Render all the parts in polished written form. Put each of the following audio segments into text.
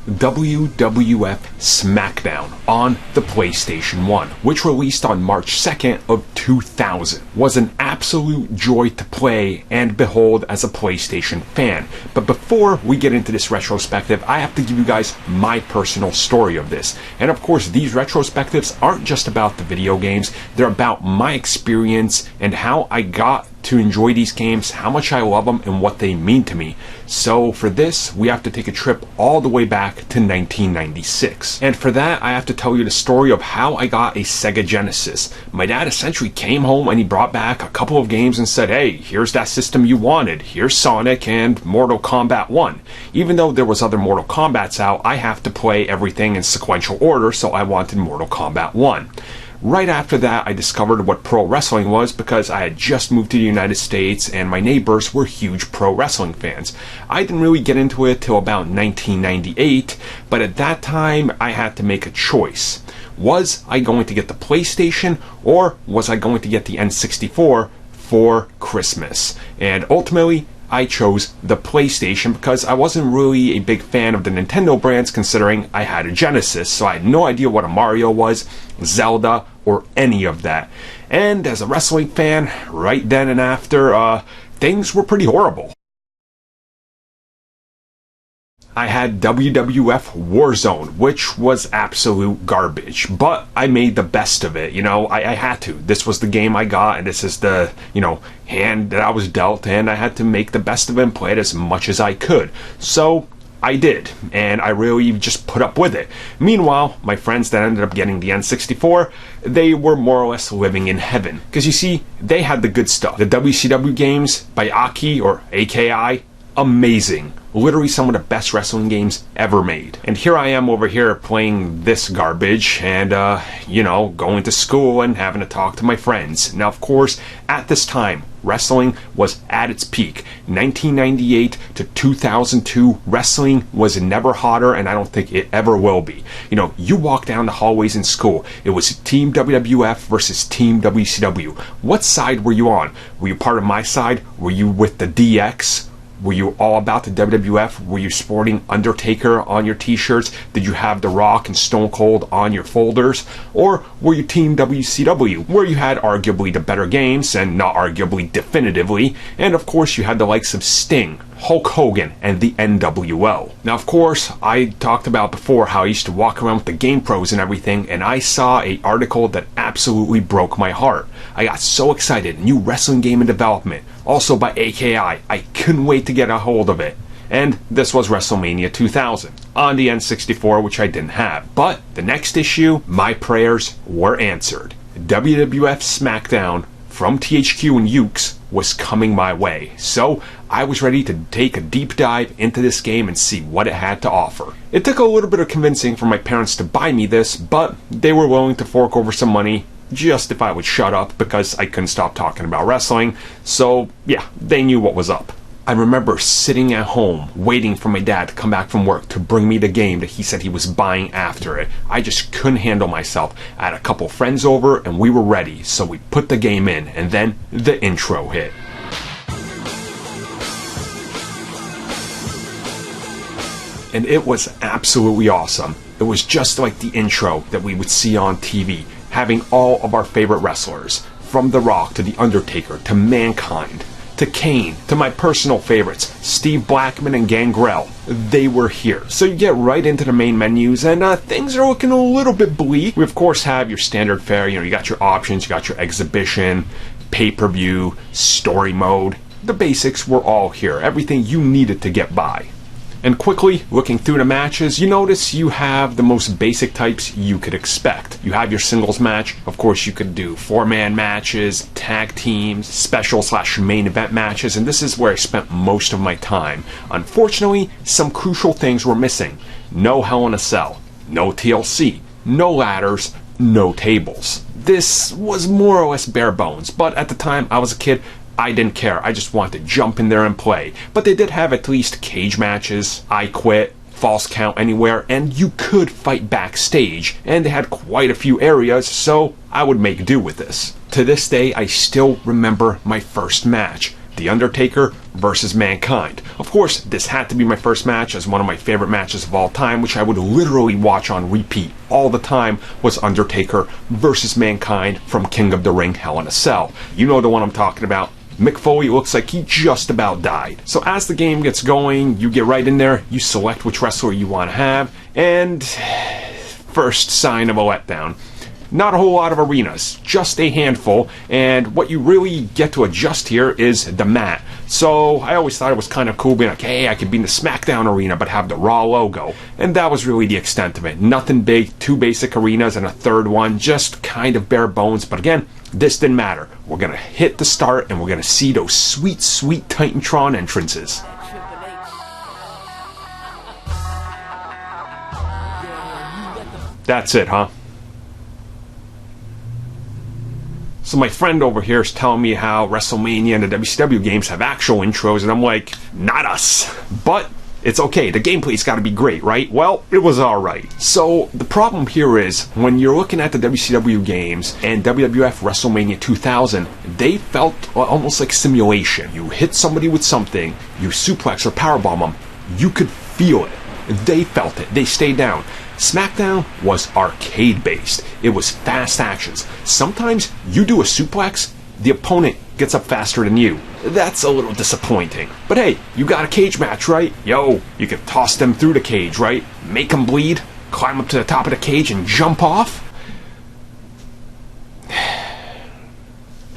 WWF Smackdown on the PlayStation 1, which released on March 2nd of 2000. Was an absolute joy to play and behold as a PlayStation fan. But before we get into this retrospective, I have to give you guys my personal story of this. And of course, these retrospectives aren't just about the video games, they're about my experience and how I got to enjoy these games, how much I love them, and what they mean to me. So for this, we have to take a trip all the way back to 1996. And for that, I have to tell you the story of how I got a Sega Genesis. My dad essentially came home and he brought back a couple of games and said, hey, here's that system you wanted. Here's Sonic and Mortal Kombat 1. Even though there was other Mortal Kombats out, I have to play everything in sequential order, so I wanted Mortal Kombat 1. Right after that, I discovered what pro wrestling was because I had just moved to the United States and my neighbors were huge pro wrestling fans. I didn't really get into it till about 1998, but at that time I had to make a choice. Was I going to get the PlayStation or was I going to get the N64 for Christmas? And ultimately, I chose the PlayStation because I wasn't really a big fan of the Nintendo brands considering I had a Genesis, so I had no idea what a Mario was, Zelda, or any of that. And as a wrestling fan, right then and after, things were pretty horrible. I had WWF Warzone, which was absolute garbage, but I made the best of it. You know, I had to. This was the game I got, and this is the, hand that I was dealt, and I had to make the best of it and play it as much as I could. So I did, and I really just put up with it. Meanwhile, my friends that ended up getting the N64, they were more or less living in heaven. Because you see, they had the good stuff. The WCW games by Aki or AKI, amazing. Literally some of the best wrestling games ever made. And here I am over here playing this garbage and, going to school and having to talk to my friends. Now, of course, at this time, wrestling was at its peak. 1998 to 2002, wrestling was never hotter, and I don't think it ever will be. You walk down the hallways in school, it was Team WWF versus Team WCW. What side were you on? Were you part of my side? Were you with the DX? Were you all about the WWF? Were you sporting Undertaker on your t-shirts? Did you have The Rock and Stone Cold on your folders? Or were you Team WCW, where you had arguably the better games, and not arguably definitively, and of course you had the likes of Sting, Hulk Hogan, and the NWO. Now, of course, I talked about before how I used to walk around with the Game Pros and everything, and I saw an article that absolutely broke my heart. I got so excited. New wrestling game in development, also by AKI. I couldn't wait to get a hold of it. And this was WrestleMania 2000 on the N64, which I didn't have. But the next issue, my prayers were answered. WWF Smackdown from THQ and Ukes was coming my way. So I was ready to take a deep dive into this game and see what it had to offer. It took a little bit of convincing for my parents to buy me this, but they were willing to fork over some money just if I would shut up because I couldn't stop talking about wrestling. So yeah, they knew what was up. I remember sitting at home waiting for my dad to come back from work to bring me the game that he said he was buying after it. I just couldn't handle myself. I had a couple friends over and we were ready, so we put the game in, and then the intro hit. And it was absolutely awesome. It was just like the intro that we would see on TV, having all of our favorite wrestlers, from The Rock to The Undertaker to Mankind to Kane, to my personal favorites, Steve Blackman and Gangrel. They were here. So you get right into the main menus, and things are looking a little bit bleak. We, of course, have your standard fare. You got your options, you got your exhibition, pay-per-view, story mode. The basics were all here. Everything you needed to get by. And quickly, looking through the matches, you notice you have the most basic types you could expect. You have your singles match. Of course, you could do 4-man matches, tag teams, special/main event matches, and this is where I spent most of my time. Unfortunately, some crucial things were missing. No Hell in a Cell, no TLC, no ladders, no tables. This was more or less bare bones, but at the time I was a kid, I didn't care. I just wanted to jump in there and play. But they did have at least cage matches, I Quit, False Count Anywhere, and you could fight backstage. And they had quite a few areas, so I would make do with this. To this day, I still remember my first match. The Undertaker, versus Mankind. Of course, this had to be my first match, as one of my favorite matches of all time, which I would literally watch on repeat all the time, was Undertaker versus Mankind from King of the Ring Hell in a Cell. You know the one I'm talking about. Mick Foley looks like he just about died. So as the game gets going, you get right in there, you select which wrestler you want to have, and first sign of a letdown. Not a whole lot of arenas, just a handful, and what you really get to adjust here is the mat. So I always thought it was kind of cool being like, hey, I could be in the Smackdown arena but have the Raw logo. And that was really the extent of it. Nothing big, 2 basic arenas and a third one, just kind of bare bones. But again, this didn't matter. We're going to hit the start and we're going to see those sweet, sweet Titantron entrances. That's it, huh? So my friend over here is telling me how WrestleMania and the WCW games have actual intros, and I'm like, not us. But it's okay, the gameplay's gotta be great, right? Well, it was alright. So the problem here is, when you're looking at the WCW games and WWF WrestleMania 2000, they felt almost like simulation. You hit somebody with something, you suplex or powerbomb them, you could feel it. They felt it. They stayed down. Smackdown was arcade-based. It was fast actions. Sometimes you do a suplex, the opponent gets up faster than you. That's a little disappointing. But hey, you got a cage match, right? Yo, you can toss them through the cage, right? Make them bleed, climb up to the top of the cage and jump off?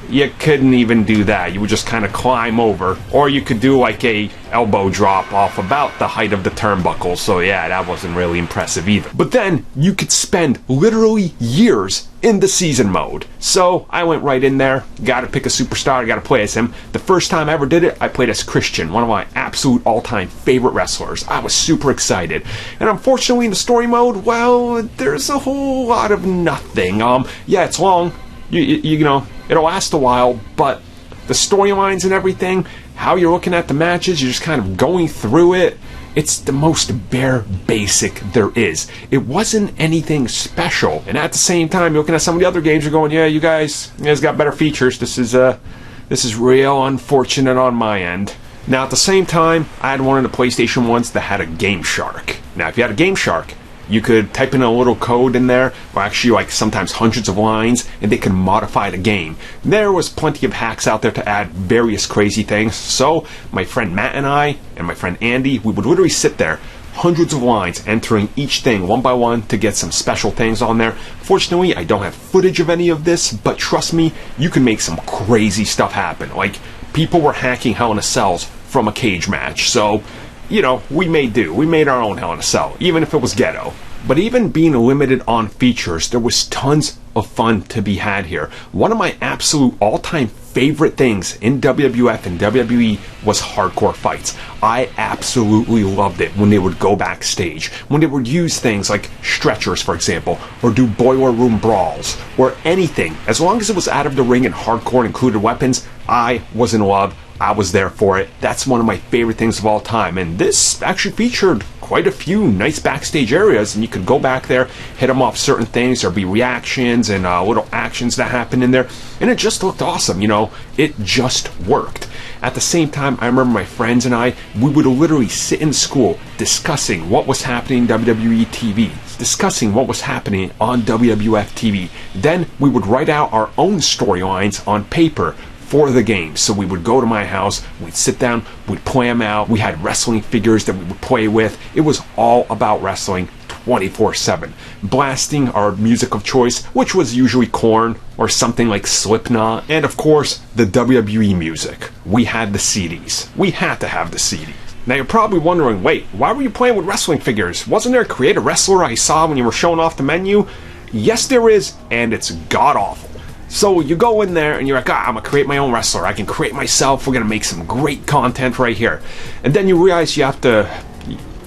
You couldn't even do that. You would just kind of climb over. Or you could do like a elbow drop off about the height of the turnbuckle. So yeah, that wasn't really impressive either. But then you could spend literally years in the season mode. So I went right in there, gotta pick a superstar, gotta play as him. The first time I ever did it, I played as Christian, one of my absolute all-time favorite wrestlers. I was super excited. And unfortunately in the story mode, well, there's a whole lot of nothing. Yeah, it's long. You know, it'll last a while, but the storylines and everything, how you're looking at the matches, you're just kind of going through it. It's the most bare basic there is. It wasn't anything special. And at the same time, you're looking at some of the other games, you're going, yeah, you guys got better features. This is real unfortunate on my end. Now, at the same time, I had one of the PlayStation ones that had a Game Shark. Now, if you had a Game Shark, you could type in a little code in there, or actually like sometimes hundreds of lines, and they could modify the game. There was plenty of hacks out there to add various crazy things. So my friend Matt and I, and my friend Andy, we would literally sit there, hundreds of lines, entering each thing one by one to get some special things on there. Fortunately, I don't have footage of any of this, but trust me, you can make some crazy stuff happen. Like, people were hacking Hell in a Cells from a cage match. So, you know, we made do. We made our own Hell in a Cell, even if it was ghetto. But even being limited on features, there was tons of fun to be had here. One of my absolute all-time favorite things in WWF and WWE was hardcore fights. I absolutely loved it when they would go backstage, when they would use things like stretchers, for example, or do boiler room brawls, or anything. As long as it was out of the ring and hardcore and included weapons, I was in love. I was there for it. That's one of my favorite things of all time. And this actually featured quite a few nice backstage areas, and you could go back there, hit them off certain things. There'd be reactions and little actions that happen in there. And it just looked awesome, you know. It just worked. At the same time, I remember my friends and I, we would literally sit in school discussing what was happening in WWE TV, discussing what was happening on WWF TV. Then we would write out our own storylines on paper for the game. So we would go to my house, we'd sit down, we'd play them out. We had wrestling figures that we would play with. It was all about wrestling 24/7. Blasting our music of choice, which was usually Korn or something like Slipknot, and of course, the WWE music. We had the CDs. We had to have the CDs. Now you're probably wondering, wait, why were you playing with wrestling figures? Wasn't there a creative wrestler I saw when you were showing off the menu? Yes, there is, and it's god-awful. So you go in there and you're like, I'm going to create my own wrestler. I can create myself. We're going to make some great content right here. And then you realize you have to,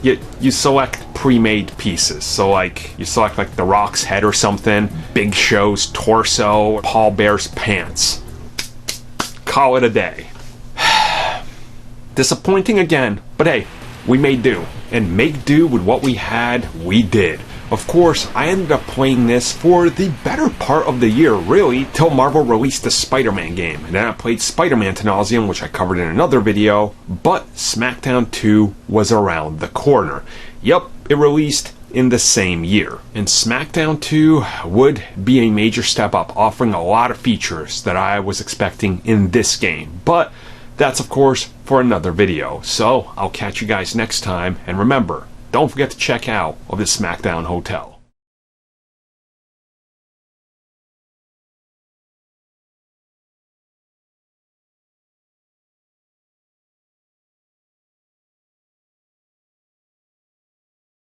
you select pre-made pieces. So like, you select like The Rock's head or something, Big Show's torso, Paul Bear's pants. Call it a day. Disappointing again, but hey, we made do. And make do with what we had, we did. Of course, I ended up playing this for the better part of the year, really, till Marvel released the Spider-Man game. And then I played Spider-Man to nauseam, which I covered in another video, but Smackdown 2 was around the corner. Yup, it released in the same year. And Smackdown 2 would be a major step up, offering a lot of features that I was expecting in this game. But that's, of course, for another video. So I'll catch you guys next time, and remember, don't forget to check out the Smackdown Hotel.